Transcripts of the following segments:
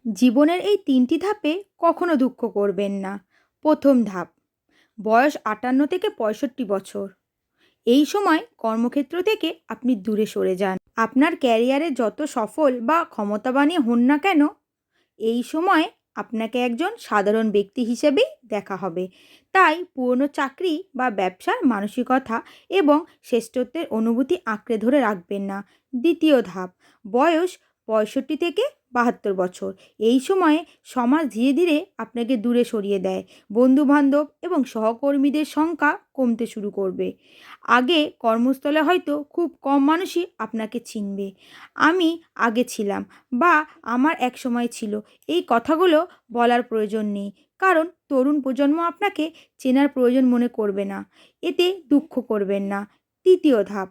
জীবনের এই ৩টি ধাপে কখনো দুঃখ করবেন না। প্রথম ধাপ, বয়স ৫৮ থেকে ৬৫ বছর। এই সময় কর্মক্ষেত্র থেকে আপনি দূরে সরে যান। আপনার ক্যারিয়ারে যত সফল বা ক্ষমতাবানই হন না কেন, এই সময়ে আপনাকে একজন সাধারণ ব্যক্তি হিসেবেই দেখা হবে। তাই পুরনো চাকরি বা ব্যবসার মানসিকতা এবং শ্রেষ্ঠত্বের অনুভূতি আঁকড়ে ধরে রাখবেন না। দ্বিতীয় ধাপ, বয়স ৬৫ থেকে ৭২ বছর। এই সময়ে সমাজ ধীরে ধীরে আপনাকে দূরে সরিয়ে দেয়। বন্ধুবান্ধব এবং সহকর্মীদের সংখ্যা কমতে শুরু করবে। আগে কর্মস্থলে হয়তো খুব কম মানুষই আপনাকে চিনবে। আমি আগে ছিলাম বা আমার এক সময় ছিল, এই কথাগুলো বলার প্রয়োজন নেই, কারণ তরুণ প্রজন্ম আপনাকে চেনার প্রয়োজন মনে করবে না। এতে দুঃখ করবেন না। তৃতীয় ধাপ,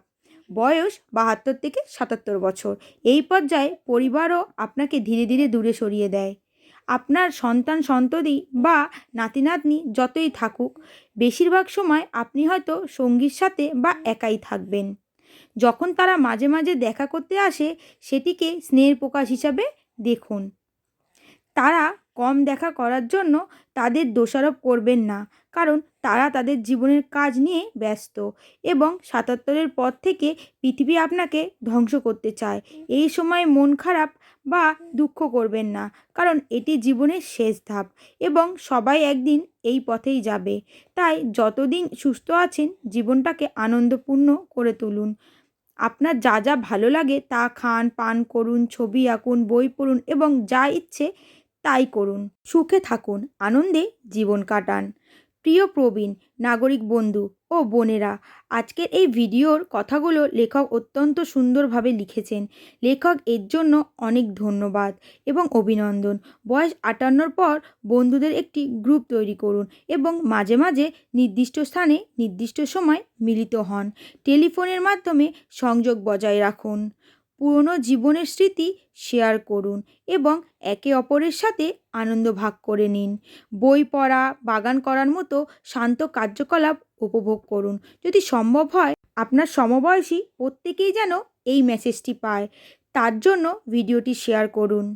বয়স ৭২ থেকে ৭৭ বছর। এই পর্যায়ে পরিবারও আপনাকে ধীরে ধীরে দূরে সরিয়ে দেয়। আপনার সন্তান সন্ততি বা নাতি নাতনি যতই থাকুক, বেশিরভাগ সময় আপনি হয়তো সঙ্গীর সাথে বা একাই থাকবেন। যখন তারা মাঝে মাঝে দেখা করতে আসে, সেটিকে স্নেহের প্রকাশ হিসাবে দেখুন। তারা কম দেখা করার জন্য তাদের দোষারোপ করবেন না, কারণ তারা তাদের জীবনের কাজ নিয়ে ব্যস্ত এবং ৭৭-এর পর থেকে পৃথিবী আপনাকে ধ্বংস করতে চায়। এই সময় মন খারাপ বা দুঃখ করবেন না, কারণ এটি জীবনের শেষ ধাপ এবং সবাই একদিন এই পথেই যাবে। তাই যতদিন সুস্থ আছেন, জীবনটাকে আনন্দপূর্ণ করে তুলুন। আপনার যা যা ভালো লাগে তা খান, পান করুন, ছবি আঁকুন, বই পড়ুন এবং যা ইচ্ছে তাই করুন। সুখে থাকুন, আনন্দে জীবন কাটান। প্রিয় প্রবীণ নাগরিক বন্ধু ও বোনেরা, আজকের এই ভিডিওর কথাগুলো লেখক অত্যন্ত সুন্দরভাবে লিখেছেন। লেখক এর জন্য অনেক ধন্যবাদ এবং অভিনন্দন। বয়স ৫৮-র পর বন্ধুদের একটি গ্রুপ তৈরি করুন এবং মাঝে মাঝে নির্দিষ্ট স্থানে নির্দিষ্ট সময় মিলিত হন। টেলিফোনের মাধ্যমে সংযোগ বজায় রাখুন। পুরনো জীবনের স্মৃতি শেয়ার করুন এবং একে অপরের সাথে আনন্দ ভাগ করে নিন। বই পড়া, বাগান করার মতো শান্ত কার্যকলাপ উপভোগ করুন। যদি সম্ভব হয়, আপনার সমবয়সী প্রত্যেকেই যেন এই মেসেজটি পায়, তার জন্য ভিডিওটি শেয়ার করুন।